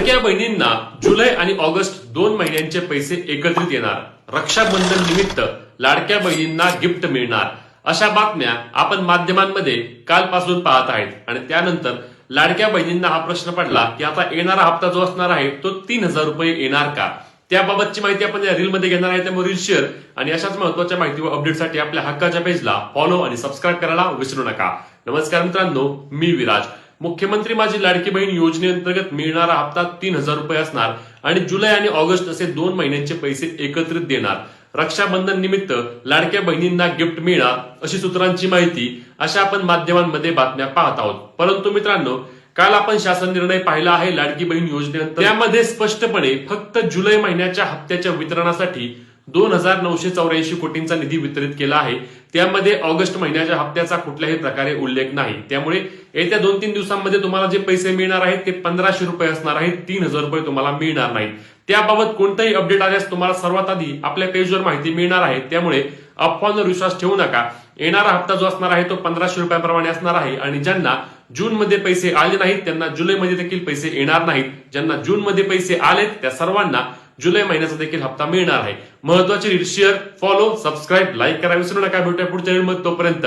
लाडक्या बहिणींना जुलै आणि ऑगस्ट 2 महिन्यांचे पैसे एकत्रित येणार. रक्षाबंधन निमित्त लाडक्या बहिणींना गिफ्ट मिळणार. अशा बातम्या आपण माध्यमांमध्ये कालपासून पाहत आहेत. आणि त्यानंतर लाडक्या बहिणींना हा प्रश्न पडला की आता येणारा हप्ता जो असणार आहे तो 3,000 रुपये येणार का? त्याबाबतची माहिती आपण या रीलमध्ये घेणार आहे. त्यामुळे रील शेअर आणि अशाच महत्वाच्या माहिती व अपडेटसाठी आपल्या हक्काच्या पेजला फॉलो आणि सबस्क्राईब करायला विसरू नका. नमस्कार मित्रांनो, मी विराज. मुख्यमंत्री माझी लाडकी बहीण योजनेअंतर्गत मिळणारा हप्ता 3,000 रुपये असणार आणि जुलै आणि ऑगस्ट असे 2 महिन्यांचे पैसे एकत्रित देणार. रक्षाबंधन निमित्त लाडक्या बहिणींना गिफ्ट मिळणार अशी सूत्रांची माहिती अशा आपण माध्यमांमध्ये बातम्या पाहत आहोत. परंतु मित्रांनो, काल आपण शासन निर्णय पाहिला आहे लाडकी बहीण योजनेनंतर. त्यामध्ये स्पष्टपणे फक्त जुलै महिन्याच्या हप्त्याच्या वितरणासाठी 2,984 कोटींचा निधी वितरित केला आहे. त्यामध्ये ऑगस्ट महिन्याच्या हप्त्याचा कुठल्याही प्रकारे उल्लेख नाही. त्यामुळे येत्या 2-3 दिवसांमध्ये तुम्हाला जे पैसे मिळणार आहेत ते 1,500 रुपये असणार आहेत. 3,000 रुपये तुम्हाला मिळणार नाहीत. त्याबाबत कोणताही अपडेट आल्यास तुम्हाला सर्वात आधी आपल्या पेजवर माहिती मिळणार आहे. त्यामुळे अफवांवर विश्वास ठेवू नका. येणारा हप्ता जो असणार आहे तो 1,500 रुपयांप्रमाणे असणार आहे आणि ज्यांना जून मध्ये पैसे आले नाहीत त्यांना जुलैमध्ये देखील पैसे येणार नाहीत. ज्यांना जून मध्ये पैसे आलेत त्या सर्वांना जुलै महिन्याचा देखील हप्ता मिळणार आहे. महत्वाची reel share, follow, subscribe, like करा विसरू नका. भेटूया पुढच्या व्हिडिओमध्ये. तोपर्यंत